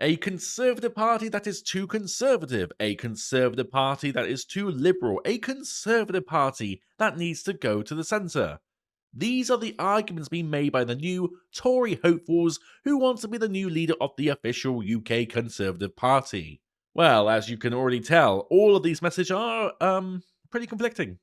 A conservative party that is too conservative, a conservative party that is too liberal, a conservative party that needs to go to the centre. These are the arguments being made by the new Tory hopefuls who want to be the new leader of the official UK Conservative Party. Well, as you can already tell, all of these messages are, pretty conflicting.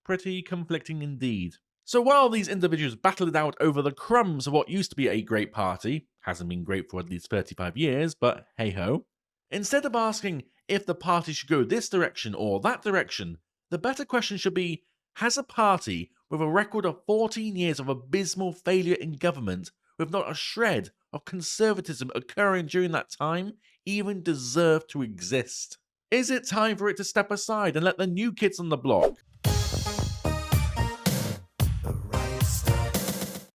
Pretty conflicting indeed. So while these individuals battle it out over the crumbs of what used to be a great party, hasn't been great for at least 35 years, but hey ho, instead of asking if the party should go this direction or that direction, the better question should be, has a party with a record of 14 years of abysmal failure in government, with not a shred of conservatism occurring during that time, even deserve to exist? Is it time for it to step aside and let the new kids on the block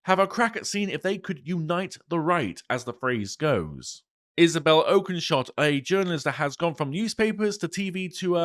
have a crack at seeing if they could unite the right, as the phrase goes? Isabel Oakeshott, a journalist that has gone from newspapers to TV to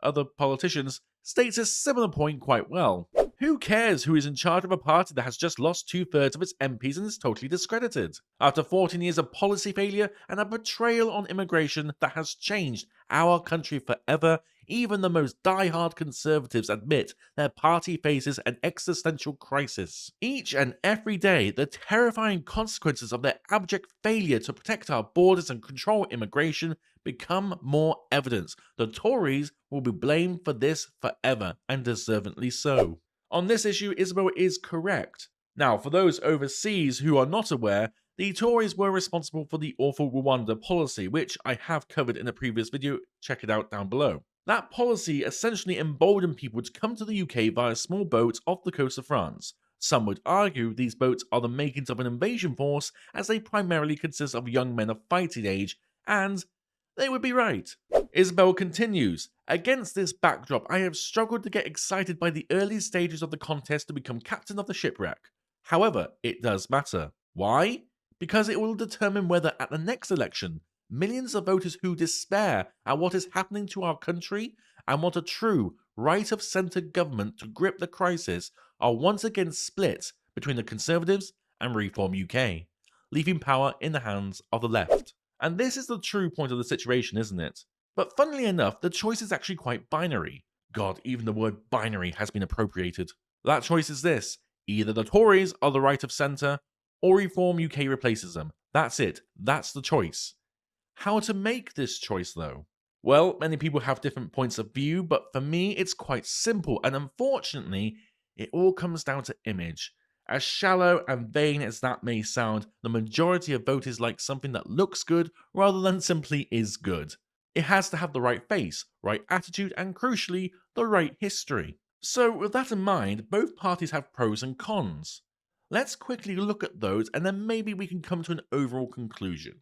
other politicians, states a similar point quite well. Who cares who is in charge of a party that has just lost 2/3 of its MPs and is totally discredited? After 14 years of policy failure and a betrayal on immigration that has changed our country forever, even the most die-hard conservatives admit their party faces an existential crisis. Each and every day, the terrifying consequences of their abject failure to protect our borders and control immigration become more evident. The Tories will be blamed for this forever, and deservedly so. On this issue, Isabel is correct. Now, for those overseas who are not aware, the Tories were responsible for the awful Rwanda policy, which I have covered in a previous video, check it out down below. That policy essentially emboldened people to come to the UK via small boats off the coast of France. Some would argue these boats are the makings of an invasion force, as they primarily consist of young men of fighting age, and they would be right. Isabel continues, against this backdrop, I have struggled to get excited by the early stages of the contest to become captain of the shipwreck. However, it does matter. Why? Because it will determine whether at the next election, millions of voters who despair at what is happening to our country and want a true right of centre government to grip the crisis are once again split between the Conservatives and Reform UK, leaving power in the hands of the left. And this is the true point of the situation, isn't it? But funnily enough, the choice is actually quite binary. God, even the word binary has been appropriated. That choice is this: either the Tories are the right of centre, or Reform UK replaces them. That's it. That's the choice. How to make this choice, though? Well, many people have different points of view, but for me, it's quite simple, and unfortunately, it all comes down to image. As shallow and vain as that may sound, the majority of voters like something that looks good rather than simply is good. It has to have the right face, right attitude, and crucially, the right history. So, with that in mind, both parties have pros and cons. Let's quickly look at those and then maybe we can come to an overall conclusion.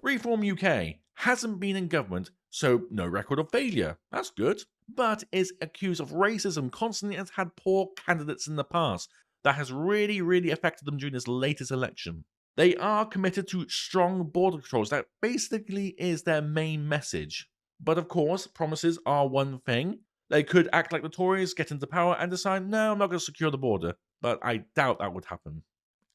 Reform UK hasn't been in government, so no record of failure. That's good. But is accused of racism constantly and has had poor candidates in the past. That has really affected them during this latest election. They are committed to strong border controls. That basically is their main message. But of course, promises are one thing. They could act like the Tories, get into power, and decide, no, I'm not going to secure the border. But I doubt that would happen.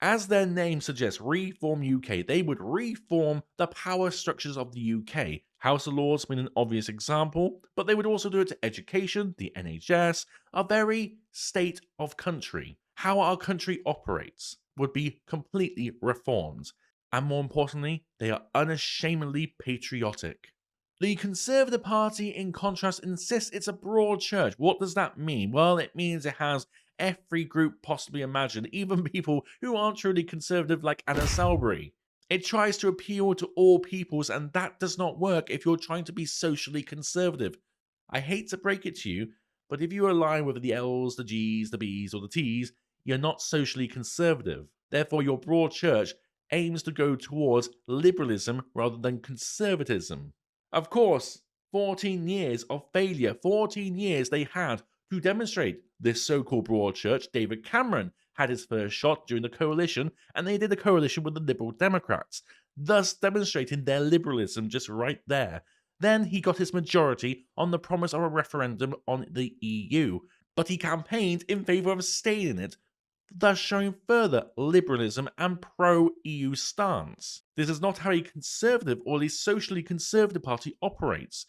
As their name suggests, Reform UK, they would reform the power structures of the UK. House of Lords being an obvious example, but they would also do it to education, the NHS, our very state of country. How our country operates would be completely reformed. And more importantly, they are unashamedly patriotic. The Conservative Party, in contrast, insists it's a broad church. What does that mean? Well, it means it has every group possibly imagined, even people who aren't truly conservative like Anna Selbury. It tries to appeal to all peoples, and that does not work if you're trying to be socially conservative. I hate to break it to you, but if you align with the L's, the G's, the B's, or the T's, you're not socially conservative. Therefore, your broad church aims to go towards liberalism rather than conservatism. Of course, 14 years of failure, 14 years they had to demonstrate this so-called broad church. David Cameron had his first shot during the coalition, and they did a coalition with the Liberal Democrats, thus demonstrating their liberalism just right there. Then he got his majority on the promise of a referendum on the EU, but he campaigned in favour of staying in it, thus showing further liberalism and pro-EU stance. This is not how a conservative or a socially conservative party operates.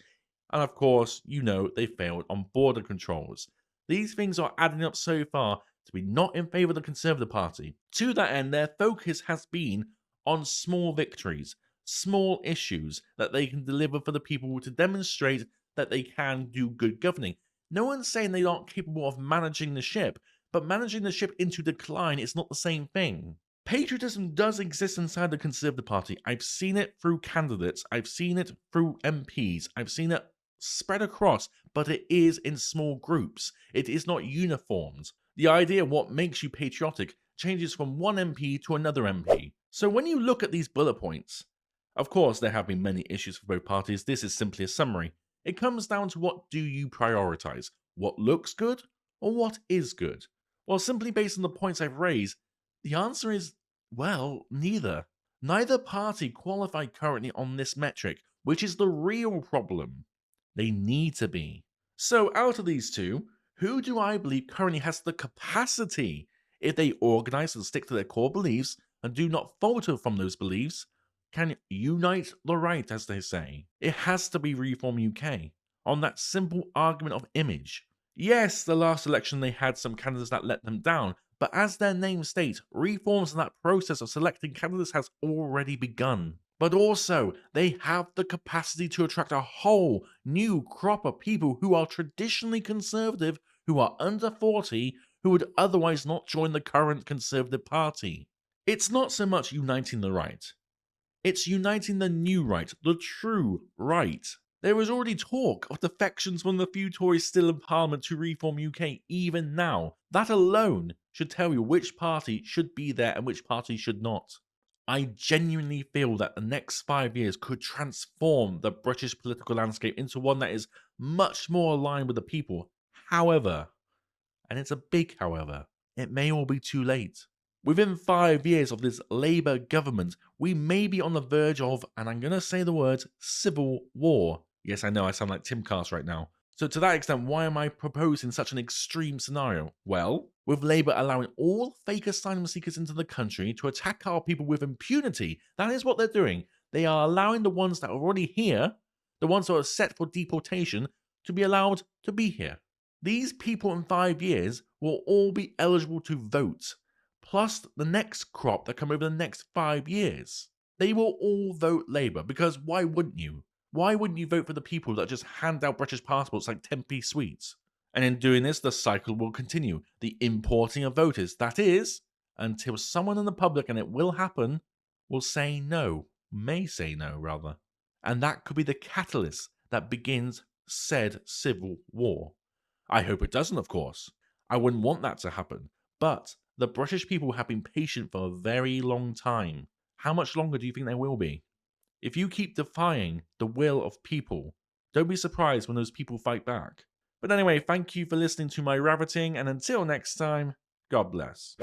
And of course, you know they failed on border controls. These things are adding up so far to be not in favour of the Conservative Party. To that end, their focus has been on small victories, small issues that they can deliver for the people to demonstrate that they can do good governing. No one's saying they aren't capable of managing the ship, but managing the ship into decline is not the same thing. Patriotism does exist inside the Conservative Party. I've seen it through candidates, I've seen it through MPs, I've seen it spread across, but it is in small groups. It is not uniformed. The idea of what makes you patriotic changes from one MP to another MP. So when you look at these bullet points, of course there have been many issues for both parties, this is simply a summary. It comes down to what do you prioritize? What looks good or what is good? Well, simply based on the points I've raised, the answer is, well, neither. Neither party qualify currently on this metric, which is the real problem. They need to be. So out of these two, who do I believe currently has the capacity, if they organize and stick to their core beliefs and do not falter from those beliefs, can unite the right, as they say? It has to be Reform UK, on that simple argument of image. Yes, the last election they had some candidates that let them down, but as their name states, reforms in that process of selecting candidates has already begun. But also, they have the capacity to attract a whole new crop of people who are traditionally conservative, who are under 40, who would otherwise not join the current Conservative Party. It's not so much uniting the right. It's uniting the new right, the true right. There is already talk of defections from the few Tories still in Parliament to Reform UK even now. That alone should tell you which party should be there and which party should not. I genuinely feel that the next 5 years could transform the British political landscape into one that is much more aligned with the people. However, and it's a big however, it may all be too late. Within 5 years of this Labour government, we may be on the verge of, and I'm going to say the word, civil war. Yes, I know I sound like Tim Cast right now. So to that extent, why am I proposing such an extreme scenario? Well, with Labour allowing all fake asylum seekers into the country to attack our people with impunity, that is what they're doing. They are allowing the ones that are already here, the ones that are set for deportation, to be allowed to be here. These people in 5 years will all be eligible to vote, plus the next crop that come over the next 5 years. They will all vote Labour, because why wouldn't you? Why wouldn't you vote for the people that just hand out British passports like 10p sweets? And in doing this, the cycle will continue. The importing of voters, that is, until someone in the public, and it will happen, will say no. May say no, rather. And that could be the catalyst that begins said civil war. I hope it doesn't, of course. I wouldn't want that to happen. But the British people have been patient for a very long time. How much longer do you think they will be? If you keep defying the will of people, don't be surprised when those people fight back. But anyway, thank you for listening to my rabbiting, and until next time, God bless.